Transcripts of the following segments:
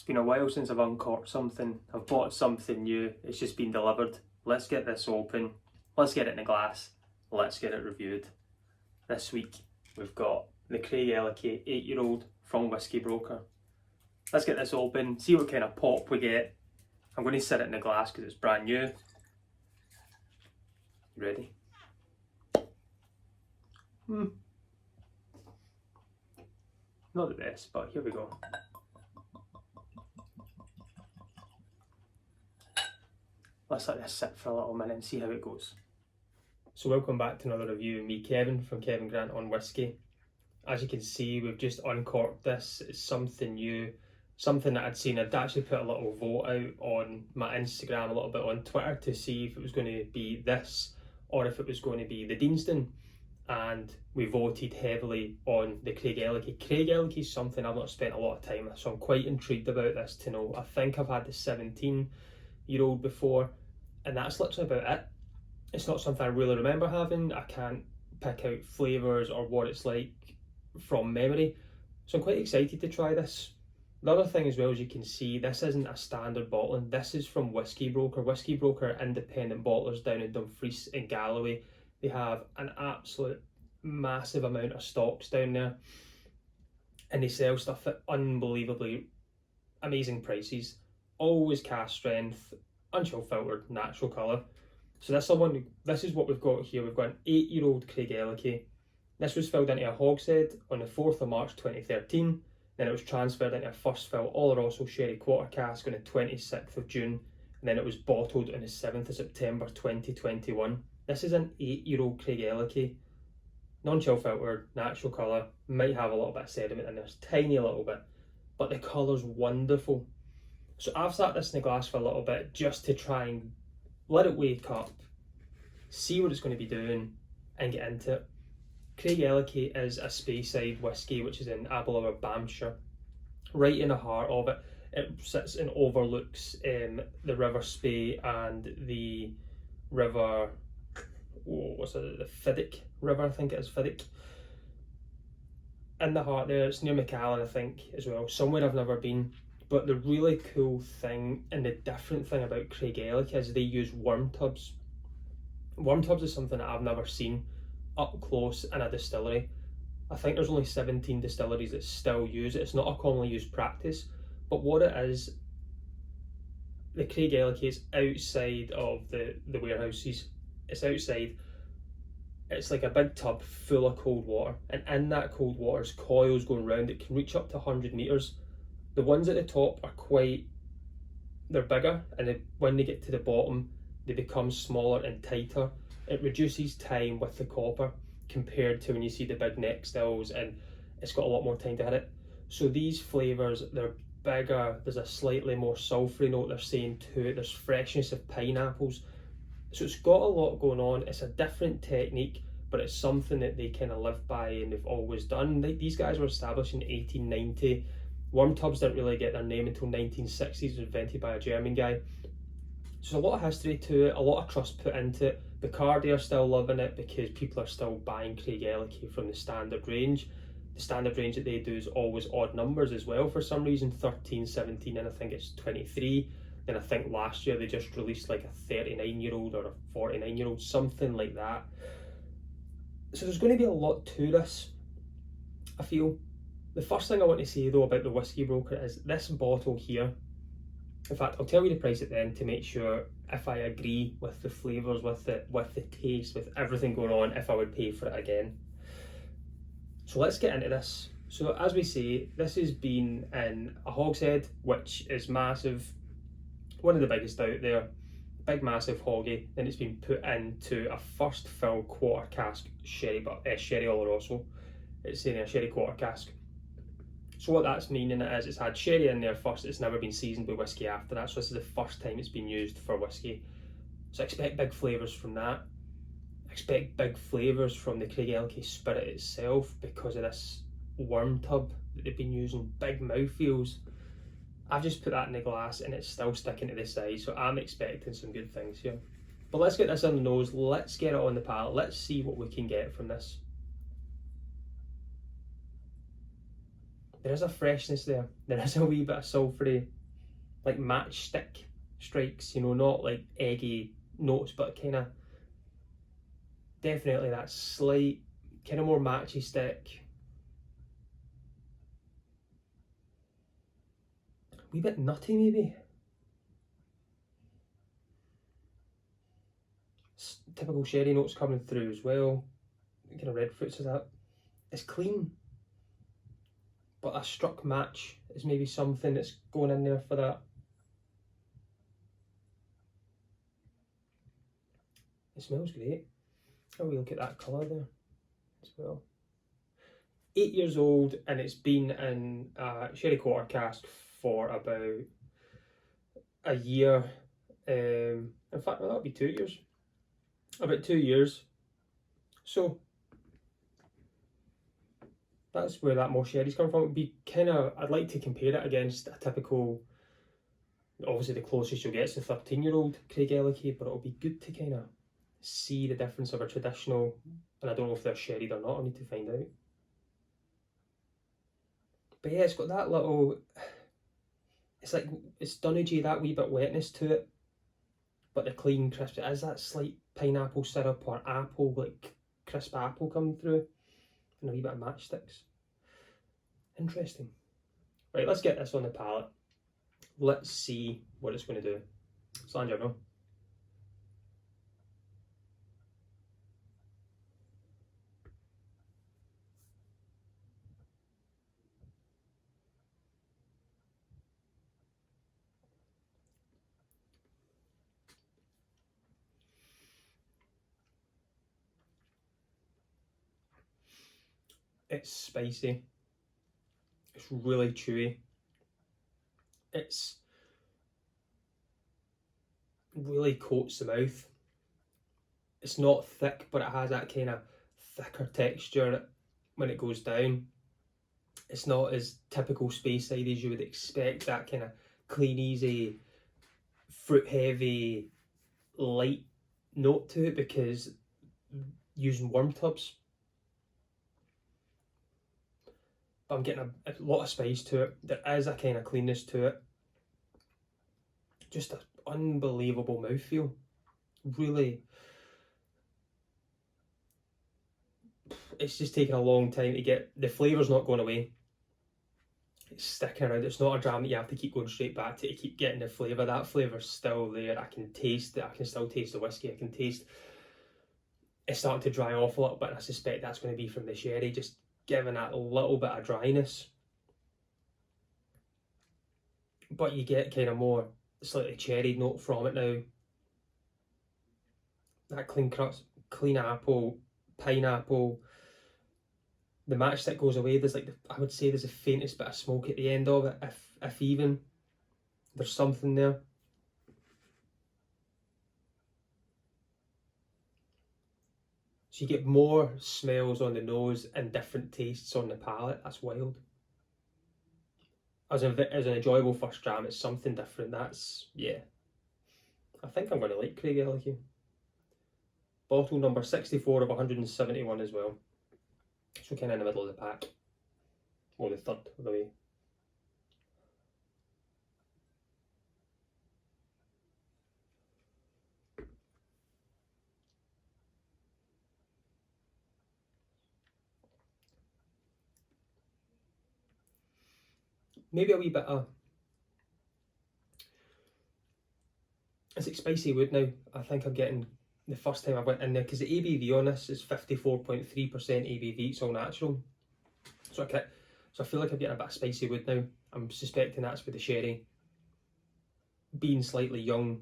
It's been a while since I've uncorked something. I've bought something new. It's just been delivered. Let's get this open. Let's get it in a glass. Let's get it reviewed. This week we've got the Craigellachie 8-year-old from Whisky Broker. Let's get this open, see what kind of pop we get. I'm going to set it in a glass because it's brand new. You ready? Not the best, but here we go. Let's let this sit for a little minute and see how it goes. So welcome back to another review of me, Kevin, from Kevin Grant on Whisky. As you can see, we've just uncorked this. It's something new, something that I'd seen. I'd actually put a little vote out on my Instagram, a little bit on Twitter, to see if it was going to be this or if it was going to be the Deanston. And we voted heavily on the Craigellachie. Craigellachie is something I've not spent a lot of time with, so I'm quite intrigued about this to know. I think I've had the 17-year-old before, and that's literally about it. It's not something I really remember having. I can't pick out flavours or what it's like from memory, so I'm quite excited to try this. The other thing as well, as you can see, this isn't a standard bottling. This is from Whisky Broker. Whisky Broker are independent bottlers down in Dumfries in Galloway. They have an absolute massive amount of stocks down there, and they sell stuff at unbelievably amazing prices. Always cask strength, unchill filtered, natural colour. So this is what we've got here. We've got an 8-year-old Craigellachie. This was filled into a hogshead on the 4th of March 2013. Then it was transferred into a first fill Oloroso sherry quarter cask on the 26th of June. And then it was bottled on the 7th of September 2021. This is an 8-year-old Craigellachie. Non-chill filtered, natural colour. Might have a little bit of sediment in there, tiny little bit. But the colour's wonderful. So I've sat this in the glass for a little bit just to try and let it wake up, see what it's going to be doing, and get into it. Craigellachie is a Speyside whisky which is in Aberlour, Banffshire, right in the heart of it. It sits and overlooks the River Spey and the River, the Fiddick River, I think it is Fiddick. In the heart there, it's near Macallan, I think, as well, somewhere I've never been. But the really cool thing and the different thing about Craigellachie is they use worm tubs. Worm tubs is something that I've never seen up close in a distillery. I think there's only 17 distilleries that still use it. It's not a commonly used practice, but what it is, the Craigellachie is outside of the warehouses. It's outside. It's like a big tub full of cold water, and in that cold water is coils going round. It can reach up to 100 metres. The ones at the top are they're bigger, and when they get to the bottom, they become smaller and tighter. It reduces time with the copper compared to when you see the big neck stills, and it's got a lot more time to hit it. So these flavours, they're bigger, there's a slightly more sulphury note they're saying to it, there's freshness of pineapples. So it's got a lot going on. It's a different technique, but it's something that they kind of live by and they've always done. These guys were established in 1890. Worm tubs didn't really get their name until 1960s. It was invented by a German guy. So a lot of history to it, a lot of trust put into it. Bacardi are still loving it because people are still buying Craigellachie from the standard range. The standard range that they do is always odd numbers as well for some reason, 13, 17, and I think it's 23. Then I think last year they just released like a 39-year-old or a 49-year-old, something like that. So there's going to be a lot to this, I feel. The first thing I want to say though about the Whisky Broker is this bottle here. In fact, I'll tell you the price at the end to make sure if I agree with the flavours, with the taste, with everything going on, if I would pay for it again. So let's get into this. So as we say, this has been in a hogshead, which is massive, one of the biggest out there, big massive hoggy. Then it's been put into a first fill quarter cask sherry Oloroso. It's in a sherry quarter cask. So what that's meaning is it's had sherry in there first, it's never been seasoned with whiskey after that, so this is the first time it's been used for whiskey. So I expect big flavours from that. I expect big flavours from the Craigellachie spirit itself because of this worm tub that they've been using, big mouthfeels. I've just put that in the glass and it's still sticking to the side, so I'm expecting some good things here. But let's get this on the nose, let's get it on the palate, let's see what we can get from this. there is a freshness there. There is a wee bit of sulphury, like matchstick strikes, you know, not like eggy notes, but kind of definitely that slight, kind of more matchy stick. A wee bit nutty maybe. Typical sherry notes coming through as well. Kind of red fruits is that. It's clean, but a struck match is maybe something that's going in there for that. It smells great. Have we look at that colour there as well. 8 years old, and it's been in a sherry quarter cask for about a year. In fact, well, that'll be 2 years. About 2 years. So that's where that more sherry's come from. It'd be kind of, I'd like to compare it against a typical, obviously the closest you'll get is the 13-year-old Craigellachie, but it'll be good to kind of see the difference of a traditional, and I don't know if they're sherried or not, I need to find out. But yeah, it's got that little, it's like, it's dunnagey, that wee bit wetness to it, but the clean crisp, it is that slight pineapple syrup or apple, like crisp apple coming through, and a wee bit of matchsticks. Interesting. Right, let's get this on the palate. Let's see what it's going to do. Slange everyone. It's spicy. It's really chewy. It's really coats the mouth. It's not thick, but it has that kind of thicker texture when it goes down. It's not as typical Speyside as you would expect, that kind of clean, easy, fruit heavy, light note to it, because using worm tubs. But I'm getting a lot of spice to it. There is a kind of cleanness to it. Just an unbelievable mouthfeel. Really, it's just taking a long time to get, the flavour's not going away. It's sticking around. It's not a dram that you have to keep going straight back to keep getting the flavour. That flavour's still there. I can taste it. I can still taste the whiskey. I can taste it's starting to dry off a little bit, and I suspect that's going to be from the sherry, just giving that a little bit of dryness. But you get kind of more slightly cherry note from it now. That clean crust, clean apple, pineapple. The matchstick goes away. There's like, I would say there's the faintest bit of smoke at the end of it, if even. There's something there. So you get more smells on the nose and different tastes on the palate. That's wild. As an enjoyable first dram, it's something different. That's, yeah. I think I'm going to like Craigellachie. Bottle number 64 of 171 as well. So kind of in the middle of the pack. Or the third of the way. Maybe a wee bit of, it's like spicy wood now. I think I'm getting, the first time I went in there, because the ABV on this is 54.3% ABV, it's all natural. So I feel like I'm getting a bit of spicy wood now. I'm suspecting that's with the sherry. Being slightly young.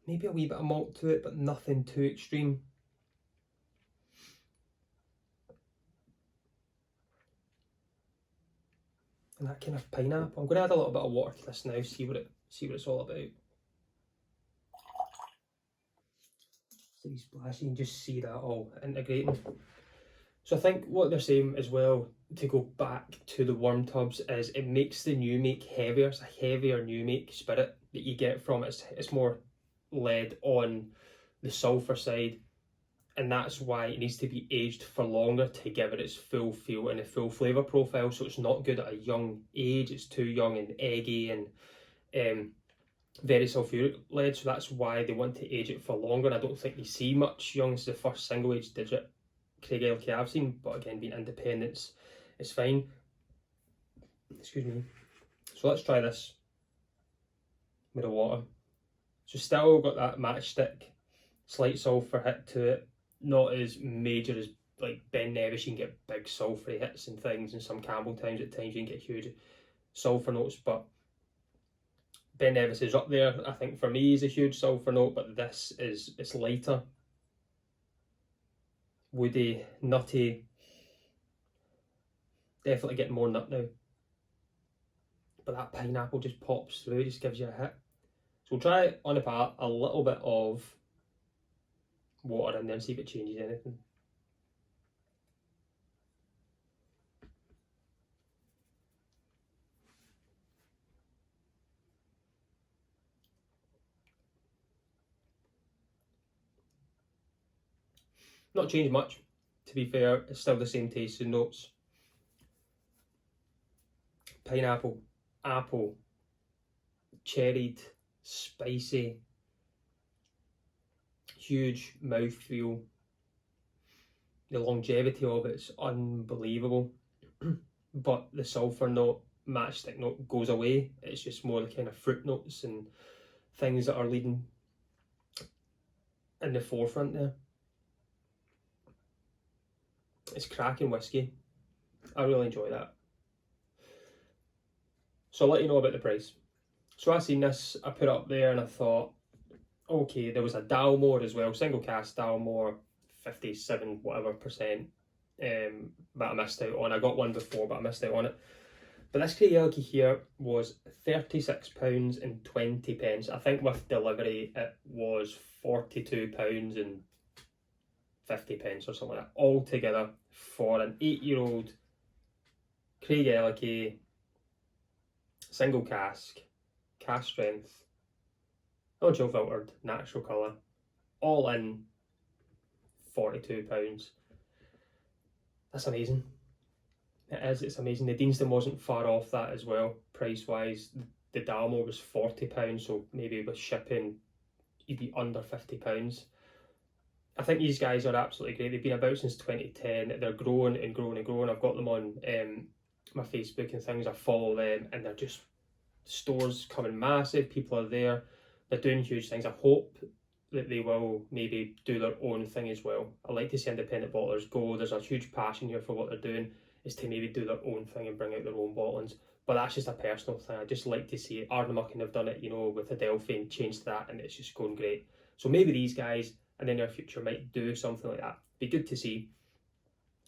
Maybe a wee bit of malt to it, but nothing too extreme. And that kind of pineapple. I'm going to add a little bit of water to this now, see what it's all about. So splashy and just see that all integrating. So I think what they're saying as well, to go back to the worm tubs, is it makes the new make heavier. It's a heavier new make spirit that you get from it. It's more led on the sulphur side, and that's why it needs to be aged for longer to give it its full feel and a full flavour profile. So it's not good at a young age, it's too young and eggy and very sulphuric led, so that's why they want to age it for longer. And I don't think you see much young. It's the first single age digit Craigellachie I've seen, but again, being independent, it's fine. Excuse me. So let's try this with the water. So still got that matchstick, slight sulphur hit to it, not as major as like Ben Nevis. You can get big sulphury hits and things, and some Campbell Towns at times you can get huge sulphur notes, but Ben Nevis is up there. I think for me is a huge sulphur note, but this is, it's lighter, woody, nutty. Definitely getting more nut now, but that pineapple just pops through, just gives you a hit. So we'll try it on the palate, a little bit of water in there and see if it changes anything. Not changed much, to be fair. It's still the same taste and notes. Pineapple, apple, cherried, spicy, huge mouthfeel. The longevity of it's unbelievable. But the sulphur note, matchstick note goes away. It's just more the kind of fruit notes and things that are leading in the forefront there. It's cracking whiskey. I really enjoy that. So I'll let you know about the price. So I seen this, I put it up there and I thought, okay, there was a Dalmore as well, single cask Dalmore, 57 whatever percent, that I missed out on. I got one before, but I missed out on it. But this Craigellachie here was £36.20. I think with delivery it was £42.50 or something like that, all together for an 8-year-old Craigellachie, single cask, cask strength, non-chill filtered, natural colour, all in £42. That's amazing. It is, it's amazing. The Deanston wasn't far off that as well, price wise. The Dalmore was £40, so maybe with shipping you'd be under £50. I think these guys are absolutely great. They've been about since 2010. They're growing and growing and growing. I've got them on my Facebook and things. I follow them and they're just, stores coming massive. People are there. They're doing huge things. I hope that they will maybe do their own thing as well. I like to see independent bottlers go. There's a huge passion here for what they're doing, is to maybe do their own thing and bring out their own bottlings. But that's just a personal thing. I just like to see it. Ardnamurchan have done it, you know, with Adelphi and changed that, and it's just going great. So maybe these guys in the near future might do something like that. Be good to see.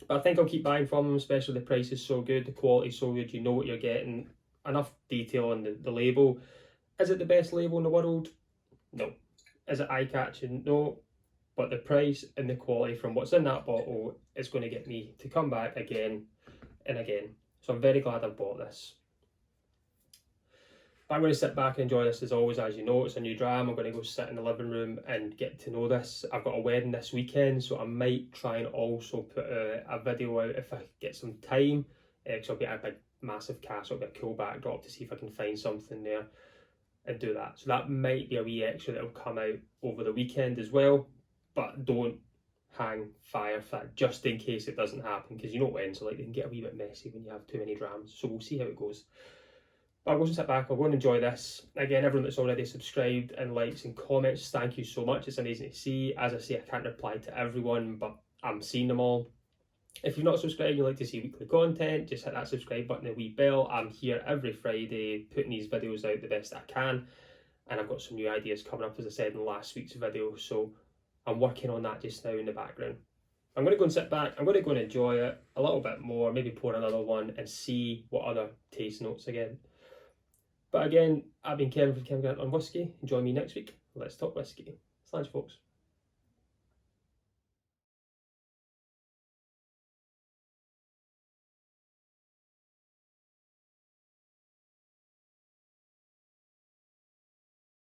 But I think I'll keep buying from them, especially the price is so good, the quality is so good, you know what you're getting. Enough detail on the label. Is it the best label in the world? No. Is it eye-catching? No. But the price and the quality from what's in that bottle is going to get me to come back again and again. So I'm very glad I bought this. But I'm going to sit back and enjoy this as always. As you know, it's a new dram. I'm going to go sit in the living room and get to know this. I've got a wedding this weekend, so I might try and also put a video out if I get some time. Because I'll be at a big massive cast, it'll be a cool backdrop to see if I can find something there and do that. So that might be a wee extra that will come out over the weekend as well. But don't hang fire for that, just in case it doesn't happen, because you know weddings are like, they can get a wee bit messy when you have too many drams. So we'll see how it goes. But I'll go and sit back, I'll go and enjoy this. Again, everyone that's already subscribed and likes and comments, thank you so much. It's amazing to see. As I say, I can't reply to everyone, but I'm seeing them all. If you've not subscribed and you like to see weekly content, just hit that subscribe button and a wee bell. I'm here every Friday putting these videos out the best I can. And I've got some new ideas coming up, as I said in last week's video. So I'm working on that just now in the background. I'm going to go and sit back. I'm going to go and enjoy it a little bit more, maybe pour another one and see what other taste notes again. But again, I've been Kevin from Kevin Grant on Whisky. Join me next week. Let's talk whiskey. Thanks, folks.